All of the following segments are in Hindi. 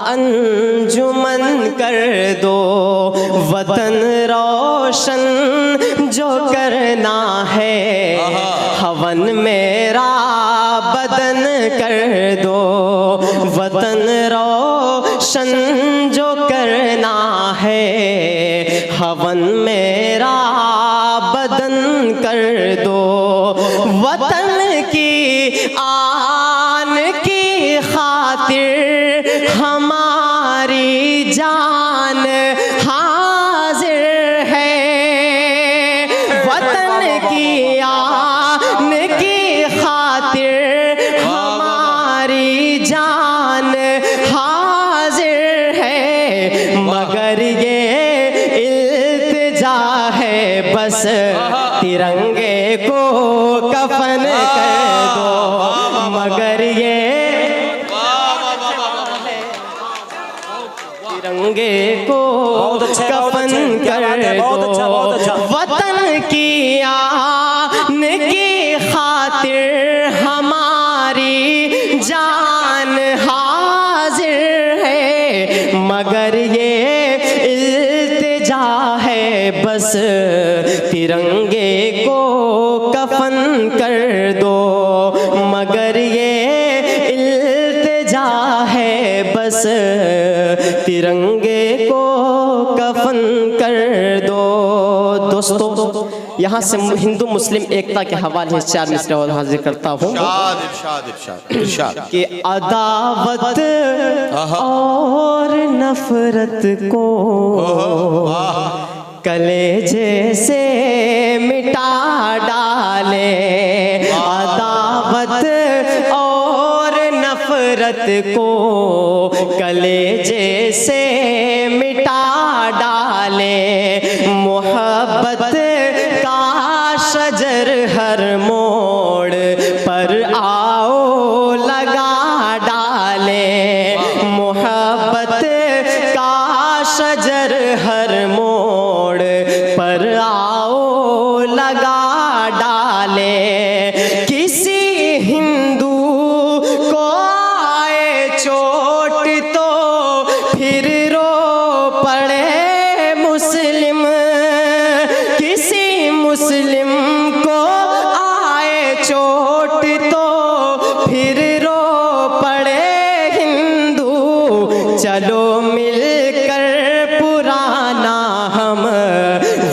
अंजुमन कर दो, वतन रोशन जो करना है, हवन मेरा बदन कर दो, वतन रोशन जो करना है, हवन मेरा बदन कर दो। वतन की आन की खातिर हमारी जान हाजिर है, वतन की आन की खातिर हमारी जान हाजिर है, मगर ये इल्तिजा है बस तिरंगे को कफन कर दो, मगर ये तिरंगे को कफन कर दो। वतन की आन की खातिर हमारी जान हाजिर है, मगर ये इल्तिजा है बस तिरंगे को कफन कर दो, मगर ये इल्तिजा है बस तिरंगे को कफन कर दो। दोस्तों, यहाँ से हिंदू मुस्लिम एकता के हवाले से 4 मिसरे और हाजिर करता हूँ कि अदावत और नफरत को कलेजे से मिटा डाले, अदावत और नफरत को कलेजे से मिटा डाले, मोहब्बत का शजर हर मोड़ पर आओ लगा डाले, मोहब्बत का शजर हर मोड़ पर आओ लगा डाले। किसी हिंदू को आए चोट तो फिर रो पड़े मुस्लिम, किसी मुस्लिम को आए चोट तो फिर रो पड़े हिंदू, चलो मिलकर पुराना हम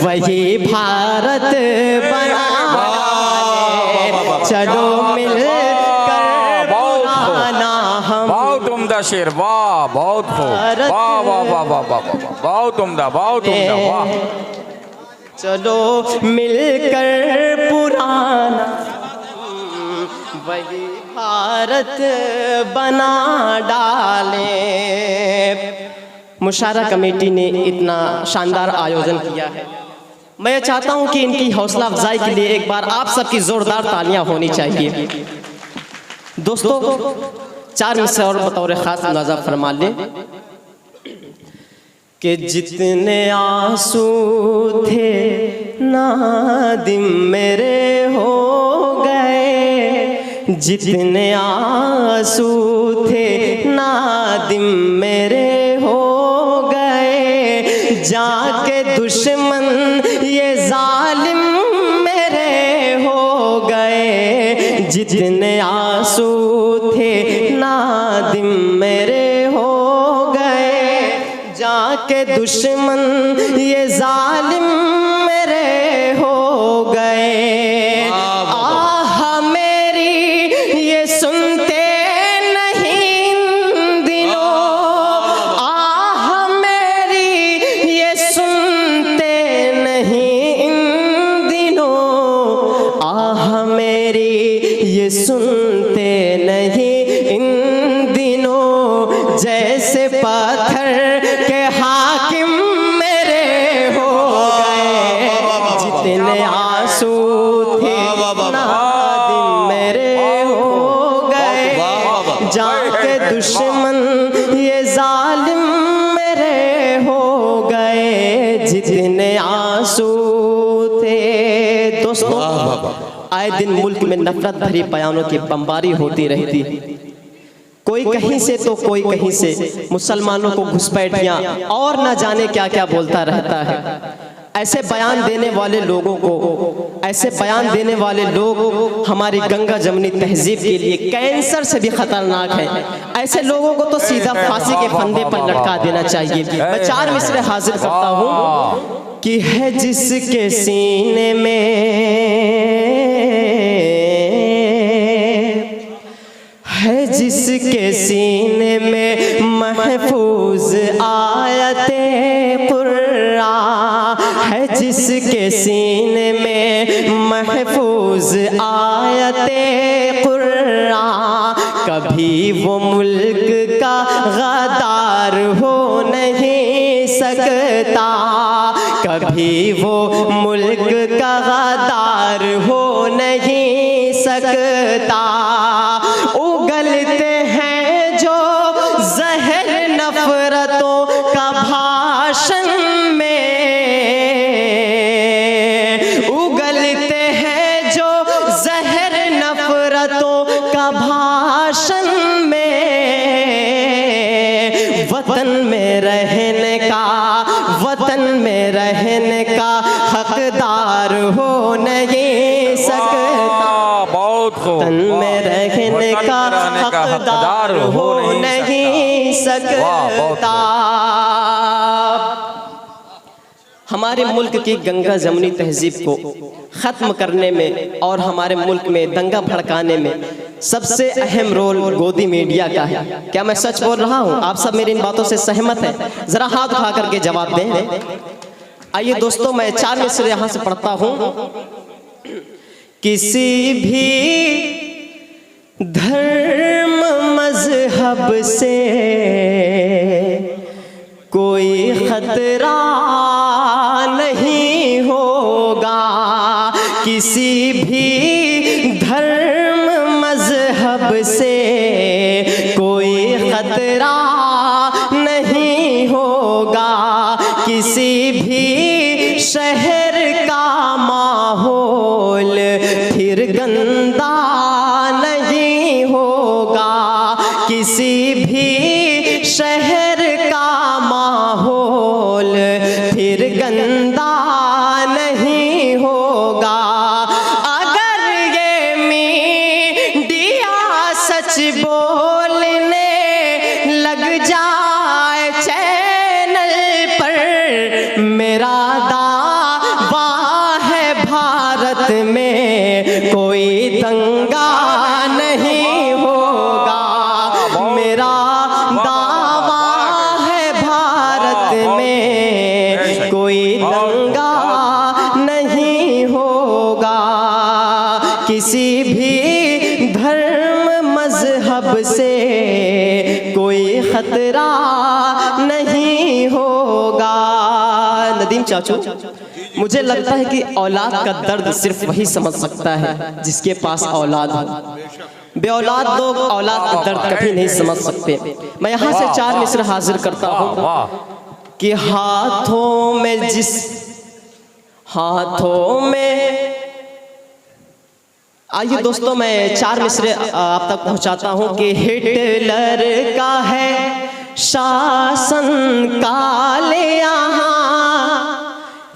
वही भारत बना डाले, चलो मिलकर पुराना हम। बहुत उम्दा शेर, वाह, बहुत खूब, वाह वाह वाह वाह वाह, बहुत उम्दा, बहुत उम्दा, वाह। चलो मिलकर पुराना वही भारत बना डाले। मुशारा कमेटी ने इतना शानदार आयोजन किया है, मैं चाहता हूं कि इनकी हौसला अफजाई के लिए एक बार आप सबकी जोरदार तालियां होनी चाहिए। दोस्तों, 4 मिसरे और बतौर खास मुलाजा फरमा ले कि जितने आंसू थे नादिम मेरे हो गए, जितने आंसू थे नादिम मेरे हो गए, जाके दुश्मन ये जालिम मेरे हो गए, जितने आंसू थे नादिम मेरे हो गए, जाके दुश्मन ये जालिम मेरे हो गए। आह मेरी ये सुनते नहीं इन दिनों, आह मेरी ये सुनते नहीं इन दिनों, आह मेरी ये सुनते नहीं इन दिनों, जैसे पत्थर के हाकिम मेरे हो गए, जितने आंसू थे नादिम मेरे हो गए, जाके दुश्मन ये जालिम मेरे हो गए, जितने आंसू थे। दोस्तों, आए दिन मुल्क में नफरत भरी बयानों की बमबारी होती रहती है। कोई कहीं से तो कोई कहीं से मुसलमानों को घुसपैठियां और न जाने क्या क्या बोलता रहता है। ऐसे बयान देने वाले लोगों को, ऐसे बयान देने वाले लोग हमारी गंगा जमुनी तहजीब के लिए कैंसर से भी खतरनाक है। ऐसे लोगों को तो सीधा फांसी के फंदे पर लटका देना चाहिए। मैं 4 मिसरे हाजिर करता हूँ कि है जिसके सीने में, है जिसके सीने में महफूज आयते कुरान, है जिसके सीने में महफूज आयते कुरान, कभी वो मुल्क का गद्दार हो नहीं सकता, कभी वो मुल्क का गद्दार हो नहीं सकता। उगलते हैं जो जहर नफरतों का भाषण में, उगलते हैं जो जहर नफरतों का भाषण में, वतन में रहने का, वतन में रहने का हकदार हो नहीं सकता, वतन में रहने का हकदार हो नहीं सकता। हमारे मुल्क की गंगा जमुनी तहजीब को ख़त्म करने में और हमारे मुल्क में दंगा भड़काने में सबसे अहम रोल गोदी मीडिया का है। क्या मैं सच बोल रहा हूँ? आप सब मेरी इन बातों से सहमत हैं? ज़रा हाथ उठा करके जवाब दें। आइए दोस्तों, मैं 4 मिसरे यहाँ से पढ़ता हूँ। किसी भी धर्म मजहब से कोई खतरा नहीं होगा, किसी भी धर्म मजहब से कोई खतरा नहीं होगा, किसी भी शहर का माहौल फिर गंदा नहीं होगा, किसी भी शहर का माहौल फिर गंदा नहीं होगा। अगर ये मीडिया सच बोलने लग जाए चैनल पर, मेरा दावा है भारत में कोई दंगा नहीं होगा, मेरा दावा है भारत में कोई दंगा नहीं होगा, किसी भी धर्म मजहब से कोई खतरा नहीं होगा। नदीम चाचू, मुझे लगता है कि औलाद का दर्द सिर्फ वही समझ सकता है जिसके पास औलाद हो। बेऔलाद लोग औलाद का दर्द कभी नहीं समझ सकते। मैं यहाँ से 4 मिसरे हाजिर करता हूँ कि हाथों में जिस, हाथों में, आइए दोस्तों मैं 4 मिसरे आप तक पहुँचाता हूँ कि हिटलर का है शासन काले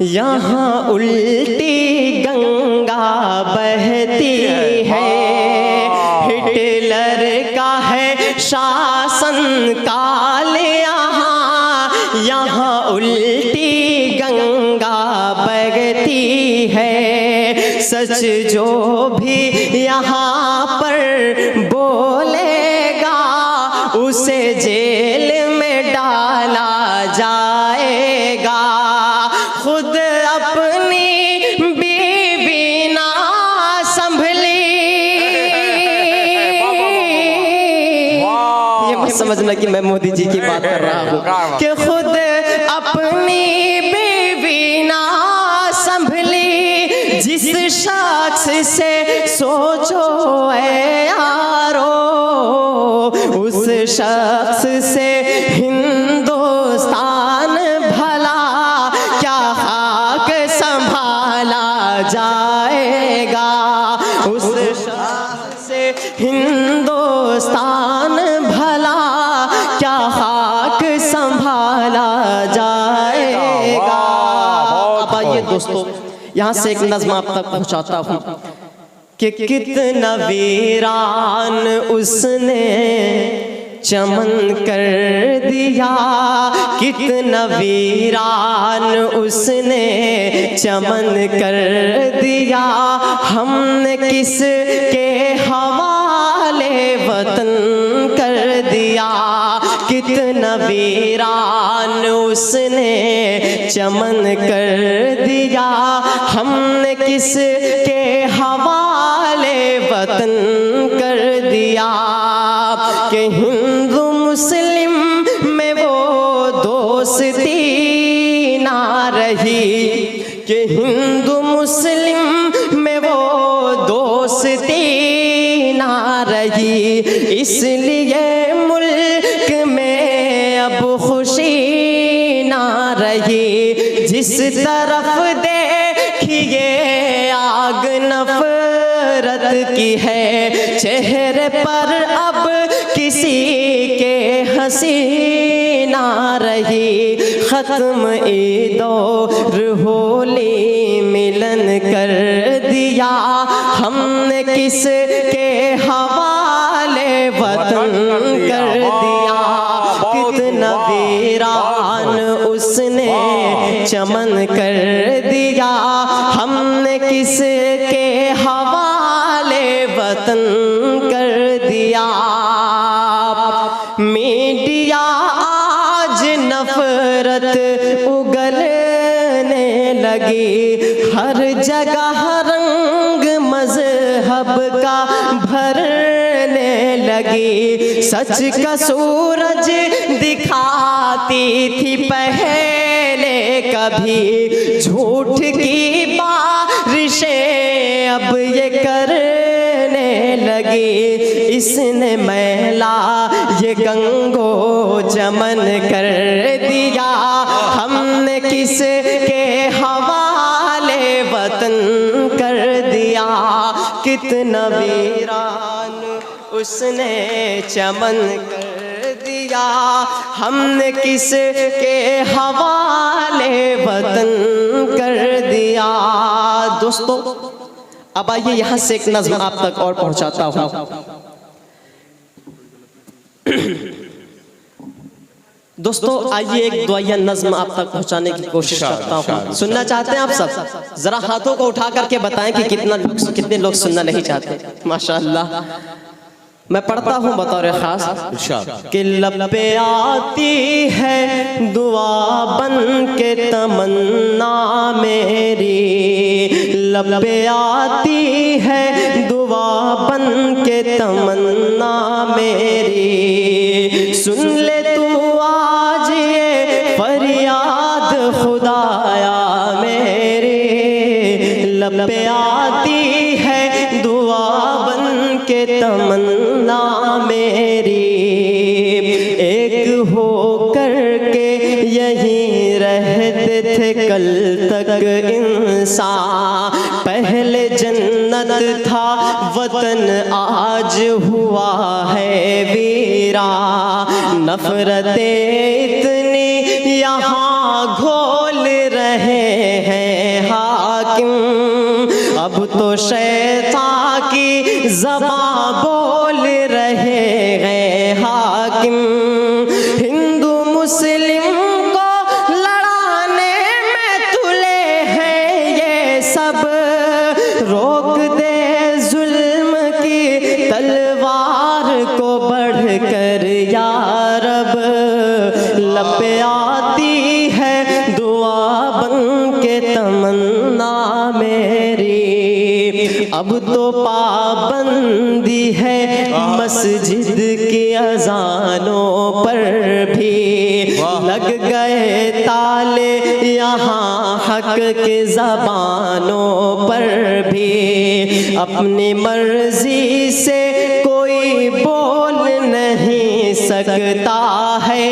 यहाँ उल्टी गंगा बहती है, हिटलर का है शासन काल यहाँ उल्टी गंगा बहती है। सच जो भी यहाँ पर बोलेगा उसे जेल में डाला जाएगा। खुद अपनी बीवी ना संभली, ये मत समझना कि मैं मोदी जी की बात कर रहा हूँ, कि खुद अपनी बीवी ना संभली, जिस शख्स से सोचो ऐ यारो उस शख्स से हिंदुस्तान भला क्या खाक संभाला जाएगा। उस शख्स से हिंदुस्तान भला आइए दोस्तों यहाँ से एक नज़्म आप तक पहुँचाता हूँ कि कितना वीरान उसने चमन कर दिया, कितना वीरान उसने चमन कर दिया, हमने किस के हवाले वतन कर दिया। कितना वीरान उसने चमन कर दिया, हमने किस के हवाले वतन कर दिया। कि हिंदू मुस्लिम में वो दोस्ती ना रही, कि हिंदू मुस्लिम में वो दोस्ती ना रही, इसलिए मुल्क में अब खुशी ना रही। जिस तरफ देखिए आग नफरत की है, चेहरे पर अब किसी के हंसी ना रही। खत्म ईद और होली मिलन कर दिया, हमने किस के हवाले वतन कर दिया। कितना वीरान उसने चमन कर दिया, हमने किस के हवाले वतन कर दिया। मीडिया आज नफरत उगलने लगी, हर जगह रंग मजहब का भरने लगी। सच का सूरज दिखाती थी पहले कभी, झूठ की बारिशें अब ये करने लगी। इसने मैला ये गंगो जमन कर दिया, हमने किस के हवाले वतन कर दिया। कितना वीरान उसने चमन कर दिया, हमने किस के हवाले वतन कर दिया। दोस्तों अब आइए यहाँ से एक नज़्म आप तक और पहुँचाता हूँ। दोस्तों आइए एक दुआया नज़्म आप तक पहुँचाने की कोशिश करता हूँ। सुनना चाहते हैं आप सब? जरा हाथों को उठा करके बताएं कि कितने लोग सुनना नहीं चाहते। माशाअल्लाह। मैं पढ़ता हूँ बतौर खास कि लब पे आती है दुआ बन के तमन्ना मेरी, लब पे आती है दुआ बन के तमन्ना मेरी। सुन ले तू आज ये फरियाद खुदाया मेरी, लब पे आती है दुआ बन के तमन्ना मेरी। एक हो करके यहीं रहते थे कल तक इंसान, पहले जन्नत था वतन आज हुआ है वीरा। नफरतें इतनी यहाँ घोल रहे हैं हाकिम, अब तो शैतान की ज़बान बोल रहे हैं हाकिम। हिंदू मुस्लिम को लड़ाने में तुले हैं ये सब, रोक दे जुल्म की तलवार को बढ़कर या रब। लब पे आती है दुआ बन के तमन्ना मेरी, अब तो पाबंदी है मस्जिद की अजानों पर भी, लग गए ताले यहाँ हक के ज़बानों पर भी। अपनी मर्जी से कोई बोल नहीं सकता है,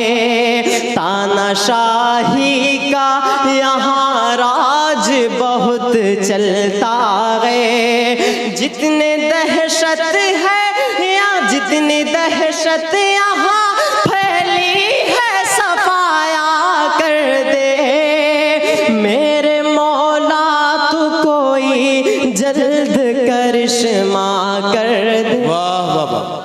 तानाशाही का यहाँ राज बहुत चलता है। जितने दहशत है या जितनी दहशत यहाँ फैली है, सफाया कर दे मेरे मौला। दे। वाह वाह वाह।